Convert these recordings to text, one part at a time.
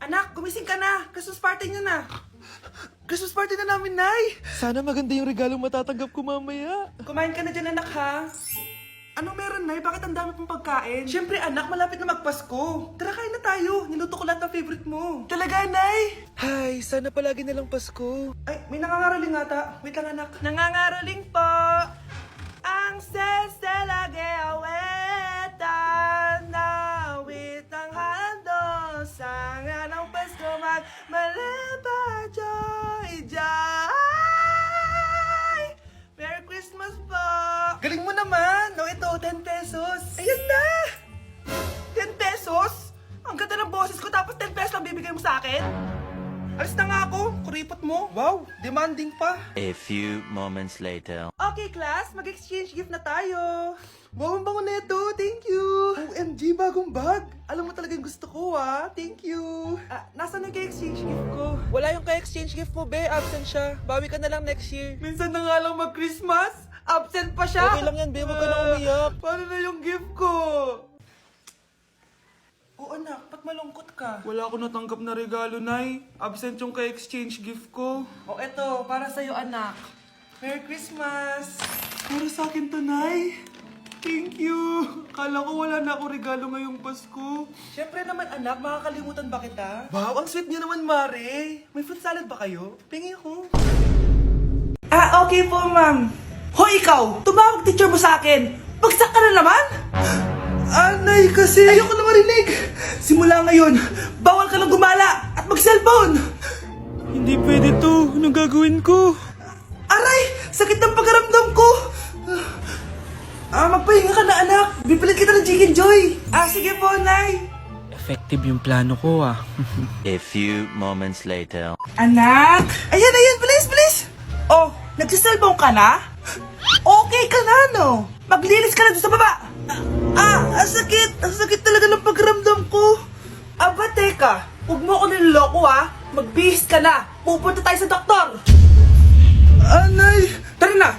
Anak, gumising ka na. Christmas party niyo na. Christmas party na namin, Nay. Sana maganda yung regalong matatanggap ko mamaya. Kumain ka na dyan, anak, ha? Ano meron, Nay? Bakit ang dami pong pagkain? Siyempre, anak, malapit na magpasko. Tara, kain na tayo. Niluto ko lahat ng favorite mo. Talaga, Nay? Hay, sana palagi na lang Pasko. Ay, may nangangaraling ata. Wait lang, anak. Nangangaraling po. Ang seselage awetan na wit ang hando sa nga ng Pasko magmalaba joy joy. Merry Christmas po. Galing mo naman. No, ito, 10 pesos. Ayan na. 10 pesos? Ang ganda ng boses ko tapos 10 pesos lang bibigay mo sa akin? Alis na nga ako. Kuripot mo. Wow, demanding pa. A few moments later. Okay, class. Mag-exchange gift na tayo. Wow, ang bango na ito. Thank you. OMG, bagong bag. Alam mo talaga yung gusto ko, ah. Thank you. Nasaan yung exchange gift ko? Wala yung ka-exchange gift mo, be. Absent siya. Bawi ka na lang next year. Minsan na nga lang mag-Christmas. Absent pa siya. Okay lang yan, be. Huwag ka na umiyak. Paano na yung gift ko? Oo, anak. Ba't malungkot ka? Wala ako natanggap na regalo, Nay. Absent yung ka-exchange gift ko. O, eto. Para sa'yo, anak. Merry Christmas. Para sa akin to, Nay. Thank you. Kala ko wala na ako regalo ngayong Pasko. Siyempre naman, anak. Makakalimutan ba kita? Wow, ang sweet niyo naman, Mare. May fruit salad ba kayo? Pingi ko. Okay po, ma'am. Hoy, ikaw! Tumawag teacher mo sa akin! Bagsak ka na naman! Anay, kasi... Ayoko na marinig! Simula ngayon, bawal ka lang gumala at mag-cellphone! Hindi pwede to. Anong gagawin ko? Aray! Sakit ng pagkaramdam ko! Magpahinga ka na, anak! Bipilit kita ng Chicken Joy! Sige po, Nay! Effective yung plano ko, ah. A few moments later. Anak! Ayan, please, please! Oh, nagsiselfone ka na? Okay ka na, no? Maglinis ka na doon sa baba! Ang sakit! Ang sakit talaga ng pagramdam ko! Aba, teka! Huwag mo ako niloloko, ha? Magbihis ka na! Pupunta tayo sa doktor! Anay! Tara na!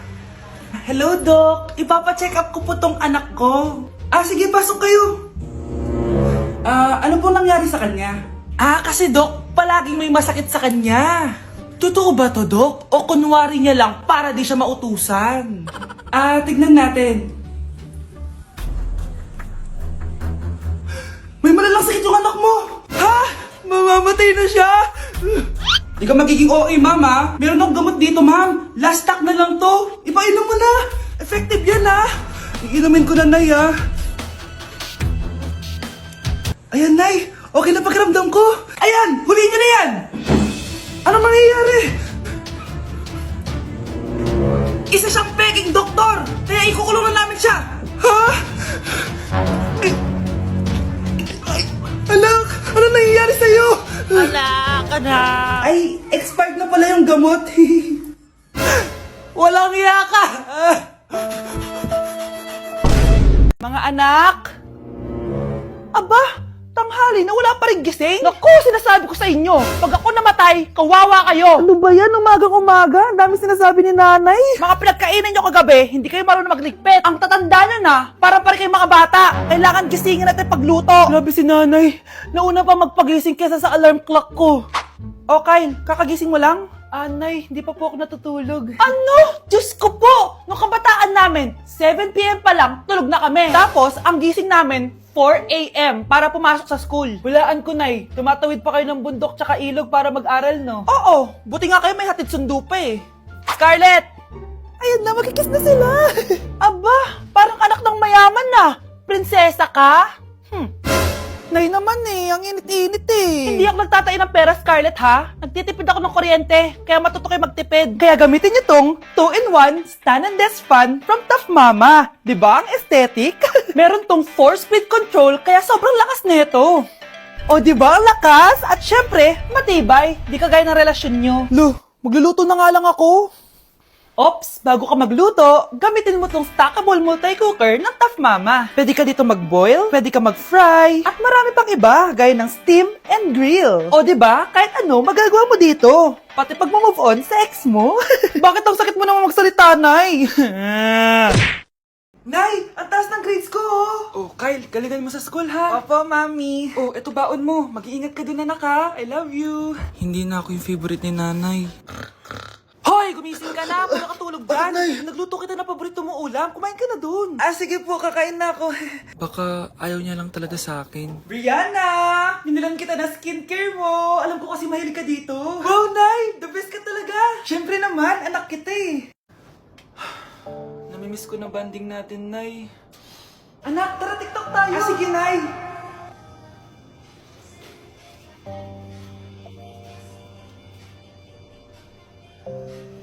Hello, Doc! Ipapa-check up ko po tong anak ko. Sige, pasok kayo! Ano po nangyari sa kanya? Kasi Doc, palaging may masakit sa kanya. Totoo ba to, Doc? O kunwari niya lang para di siya mautusan? Tignan natin. May malalang sakit yung anak mo! Ha? Mamamatay na siya? Di ka magiging OA, mama. Meron akong gamot dito, ma'am. Last stock na lang to. Ipainom mo na. Effective yan, ha? Iinumin ko na, Nay, ha? Ayan, Nay. Okay na pakiramdam ko. Ayan! Huliin niyo na yan! Ano mangyayari? Isa siyang peking doktor! Kaya ikukulong na namin siya! Ha? Anak! Ano nangyayari sa'yo? Ay, expired na pala yung gamot. Walang iya ka! Mga anak! Aba! Tanghali na wala pa rin gising? Naku, sinasabi ko sa inyo, pag ako namatay, kawawa kayo! Ano ba yan? Umagang-umaga? Ang dami sinasabi ni nanay. Mga pinagkainan nyo kagabi, hindi kayo marunong magligpit. Ang tatanda nyo na, parang pa rin kayong mga bata. Kailangan gisingin natin pagluto. Grabe si nanay. Nauna pa magpagising kesa sa alarm clock ko. Okay, kakagising mo lang? Nay, hindi pa po ako natutulog. Ano? Diyos ko po! Nung kabataan namin, 7 p.m. pa lang, tulog na kami. Tapos, ang gising namin, 4 a.m. para pumasok sa school. Walaan ko, Nay. Tumatawid pa kayo ng bundok tsaka ilog para mag-aral, no? Oo! Buti nga kayo may hatid sundo pa eh. Scarlett! Ayan na, magkikiss na sila. Aba, parang anak ng mayaman na. Prinsesa ka? Nay naman eh, ang init-init eh. Hindi ako nagtatain ng pera, Scarlett, ha? Nagtitipid ako ng kuryente, kaya matuto kayo magtipid. Kaya gamitin niyo tong 2-in-1 Stand and Desk Fan from Tough Mama. Diba ang aesthetic? Meron tong 4-speed control, kaya sobrang lakas nito. O diba ang lakas? At syempre, matibay. Di kagaya ng relasyon nyo. Lo, magluluto na nga lang ako. Ops, bago ka magluto, gamitin mo tong stackable multi-cooker ng Tough Mama. Pwede ka dito mag-boil, pwede ka mag-fry, at marami pang iba, gaya ng steam and grill. O diba, kahit ano, magagawa mo dito. Pati pag move on sa ex mo. Bakit ang sakit mo naman magsalita, Nay? Nay, ang taas ng grades ko, oh! Oh, Kyle, galingan mo sa school, ha? Opo, Mami. Oh, eto baon mo. Mag-iingat ka dun, anak, ha? I love you. Hindi na ako yung favorite ni nanay. Hoy, gumising ka na! Puro katulog dyan! Nagluto kita na paborito mo ulam. Kumain ka na dun. Ah, sige po, kakain na ako. Baka ayaw niya lang talaga sa akin. Brianna! Binilan kita na skincare mo. Alam ko kasi mahilig ka dito. Wow, Nay! The best ka talaga! Siyempre naman, anak kita eh. Namimiss ko na banding natin, Nay. Anak, tara TikTok tayo. Ah, sige, Nay.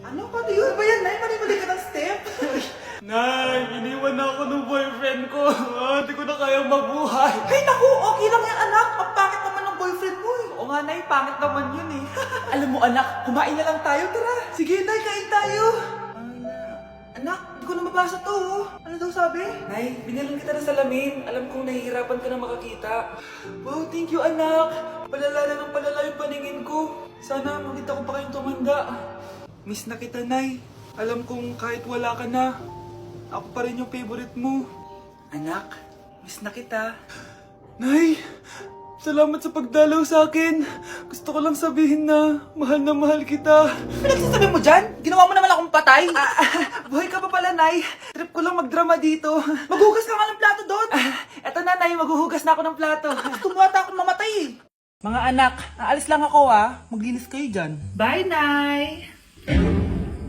Ano? Paano yun ba yan, Nay? Mali-mali ka ng step? Nay, iniwan na ako ng boyfriend ko. Hindi ko na kayang mabuhay. Ay, naku! Okay lang yan, anak. Ang pangit naman ng boyfriend mo eh. Oo nga, Nay. Pangit naman yun eh. Alam mo, anak, kumain na lang tayo. Tara. Sige, Nay. Kain tayo. Anak, hindi ko na mabasa to. Oh. Ano daw sabi? Nay, binilan kita ng salamin. Alam kong nahihirapan ka na makakita. Wow, thank you, anak. Palala na ng palala yung paningin ko. Sana makita ko pa kayong tumanda. Miss na kita, Nay. Alam kong kahit wala ka na, ako pa rin yung favorite mo. Anak, miss na kita. Nay, salamat sa pagdalaw sa akin. Gusto ko lang sabihin na mahal kita. Pinagsasabi mo dyan? Ginawa mo naman akong patay? Buhay ka pa pala, Nay. Trip ko lang magdrama dito. Maghugas ka nga ng plato doon. Eto na, Nay. Maghuhugas na ako ng plato. Gusto mo ata akong mamatay eh. Mga anak, aalis lang ako ah. Maglinis kayo dyan. Bye, Nay.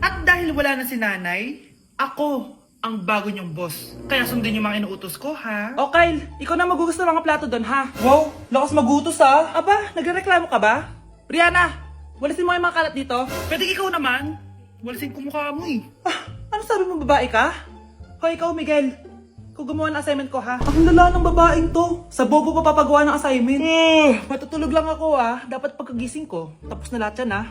At dahil wala na si Nanay, ako ang bago niyong boss. Kaya sundin yung mga inuutos ko, ha? O Kyle, ikaw na maghugas ng mga plato doon, ha? Wow, lakas magutos, ha? Aba, nagrereklamo ka ba? Brianna, walisin mo yung mga kalat dito. Pwede ikaw naman. Walisin ko mukha mo eh. Ano sabi mo, babae ka? Hoy, ikaw, Miguel. Ikaw gumawa ng assignment ko, ha? Ang lala ng babaeng to. Sa bobo pa papagawa ng assignment. Matutulog lang ako, ha? Dapat pagkagising ko, tapos na lahat yan, ha?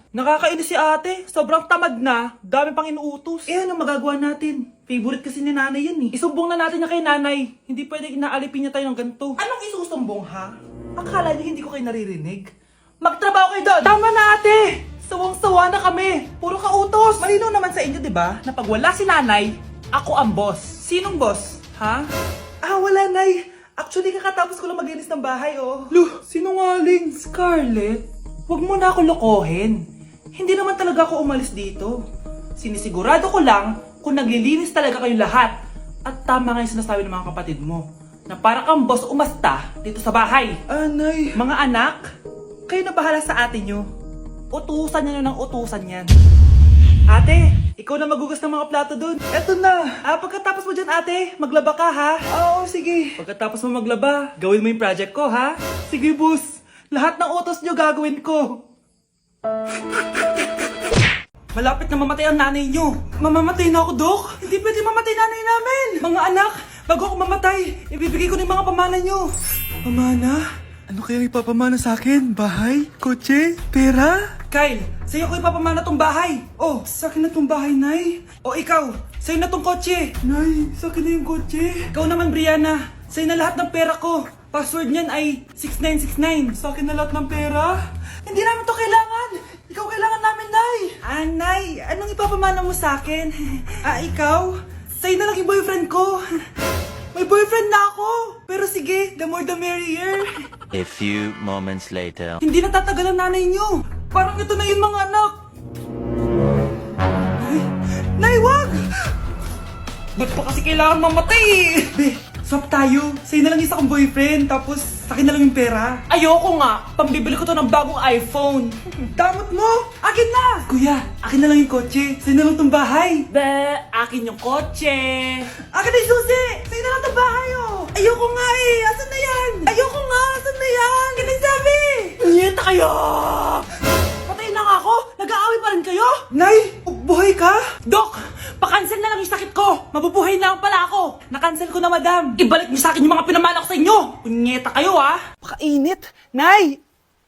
Nakakainis si ate. Sobrang tamad na. Dami pang inuutos. Eh, ano magagawa natin? Favorite kasi ni nanay yan eh. Isumbong na natin niya kay nanay. Hindi pwede inaalipin niya tayo ng ganito. Anong isusumbong ha? Akala niyo hindi ko kayo naririnig? Magtrabaho kayo doon! Tama na ate! Sawang-sawa na kami. Puro kautos. Malinaw naman sa inyo, di ba? Na pag wala si nanay, ako ang boss. Sinong boss? Ha? Ah, wala, nay. Actually, kakatapos ko lang maglinis ng bahay, oh. Luh, sinungaling. Scarlett, huwag mo na ako lokohin. Hindi naman talaga ako umalis dito. Sinisigurado ko lang kung naglilinis talaga kayo lahat. At tama nga yung sinasabi ng mga kapatid mo. Na para kang boss umasta dito sa bahay. Anay. Mga anak, kayo na bahala sa ate nyo. Utusan nyo ng utusan yan. Ate, ikaw na magugas ng mga plato dun. Eto na. Pagkatapos mo dyan ate, maglaba ka ha. Oo, sige. Pagkatapos mo maglaba, gawin mo yung project ko ha. Sige boss, lahat ng utos nyo gagawin ko. Malapit na mamatay ang nanay nyo. Mamamatay na ako, Dok. Hindi pwede mamatay nanay namin. Mga anak, bago ako mamatay, ibibigay ko na yung mga pamana nyo. Pamana? Ano kaya ipapamana sa akin? Bahay? Kotse? Pera? Kyle, sa'yo ko ipapamana tong bahay. Oh, sa akin na tong bahay, Nay. O ikaw, sa'yo na tong kotse. Nay, sa akin na yung kotse. Ikaw naman, Brianna, sa'yo na lahat ng pera ko. Password niyan ay 6969. Sa akin na lahat ng pera. Hindi namin to kailangan. Ikaw kailangan namin, Nay. Nay, anong ipapamana mo sa akin? Ikaw? Sa'yo na lang yung boyfriend ko. May boyfriend na ako. Pero sige, the more the merrier. A few moments later. Hindi natatagal ang nanay niyo. Parang ito na yung mga anak. Nay, wag! Ba't pa kasi kailangan mamatay eh? Swap tayo. Sa'yo na lang isa kong boyfriend, tapos akin na lang yung pera. Ayoko nga. Pambibili ko to ng bagong iPhone. Damot mo! Akin na! Kuya, akin na lang yung kotse. Sa'yo na lang tong bahay. Akin yung kotse. Akin na yung susi! Sa'yo na lang tong bahay, oh! Ayoko nga eh! Asan na yan? Ayoko nga! Asan na yan? Akin na yung sabi! Nyeta kayo! Patay na nga ako! Nag-aaway pa rin kayo? Nay! Buhay ka? Dok! Pa-cancel na lang yung sakit ko! Mabubuhay na lang pala ako! Na-cancel ko na, madam! Ibalik niyo sa akin yung mga pinamala ko sa inyo! Punyeta kayo, ha? Pakainit! Nay!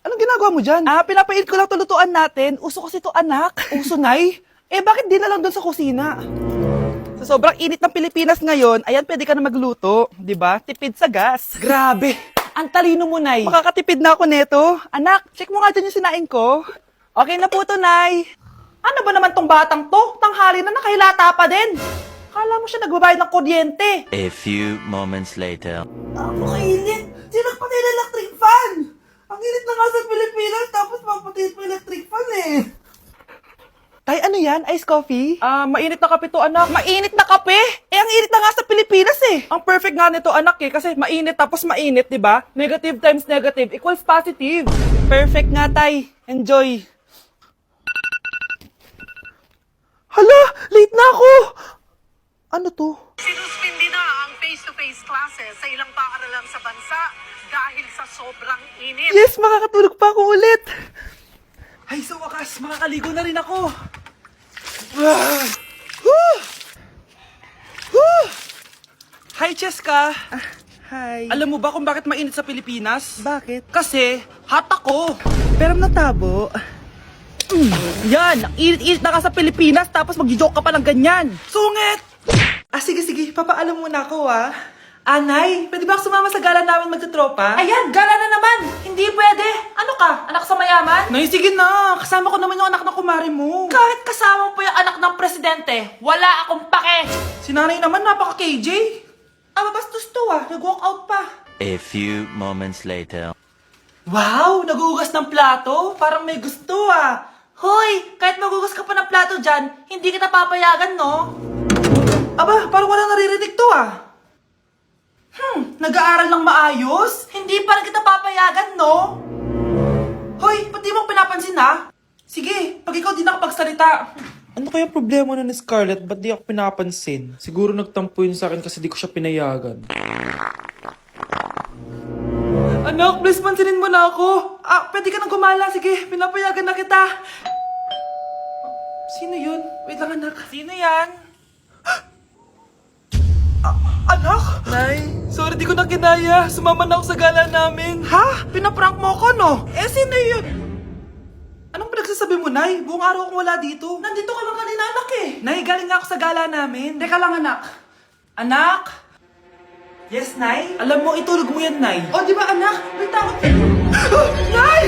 Anong ginagawa mo dyan? Pinapainit ko lang tulutuan natin. Uso kasi to, anak. Uso, Nay? Bakit di na lang doon sa kusina? Sa sobrang init ng Pilipinas ngayon, ayan, pwede ka na magluto. Di ba? Tipid sa gas. Grabe! Ang talino mo, Nay. Makakatipid na ako neto. Anak, check mo nga dyan yung sinain ko. Okay na po to, Nay. Ano ba naman tong batang to? Tanghali na nakahilata pa din. Kala Akala mo siya nagbabayad ng kuryente. A few moments later. Napakainit! Sinagpatay na electric fan! Ang init na nga sa Pilipinas, tapos mapatay pa electric fan eh! Tay, ano yan? Ice coffee? Mainit na kape to, anak. Mainit na kape? Eh, ang init na nga sa Pilipinas eh. Ang perfect nga nito, anak eh, kasi mainit tapos mainit, di ba? Negative times negative equals positive. Perfect nga, Tay. Enjoy. Hala, late na ako! Ano to? Sinuspindi na ang face-to-face classes sa ilang paaralan sa bansa dahil sa sobrang init. Yes, makakatulog pa ako ulit. Ay, sa wakas, makakaligo na rin ako. Hi, Cheska. Hi. Alam mo ba kung bakit mainit sa Pilipinas? Bakit? Kasi, hot ako. Pero natabo. Yan, ang init-init na ka sa Pilipinas tapos mag-joke ka pa ng ganyan. Sungit! Sige, papaalam muna ako Anay, pwede ba ako sumama sa gala namin magtutropa? Ayan, gala na naman! Hindi pwede! Ano ka, anak sa mayaman? Nay, sige na. Kasama ko naman yung anak ng kumari mo. Kahit kasama mo pa yung anak ng presidente, wala akong pake! Si nanay naman, napaka-KJ. Mabastos to nag-walk out pa. A few moments later. Wow, nagugas ng plato? Parang may gusto Hoy, kahit magugas ka pa ng plato dyan, hindi kita papayagan, no? Aba, parang wala naririnig to Nag-aaral ng maayos? Hindi pa rin kita papayagan, no? Hoy, ba't di mo pinapansin, Sige, pag ikaw di nakapagsalita. Ano kaya problema na ni Scarlett? Ba't di ako pinapansin? Siguro nagtampo yun sa akin kasi di ko siya pinayagan. Anak, please pansinin mo na ako. Pwede ka nang gumala. Sige, pinapayagan na kita. Sino yun? Wait lang, anak. Sino yan? Anak? Nay, sorry di ko na kinaya. Sumama na ako sa gala namin. Ha? Pinaprank mo ko, no? Sino yun? Anong pinagsasabi mo, Nay? Buong araw akong wala dito. Nandito ka lang kanina, anak Nay, galing nga ako sa gala namin. Teka lang, anak. Anak? Yes, Nay? Alam mo, itulog mo yan, Nay. O, di ba, anak? May takot. Nay!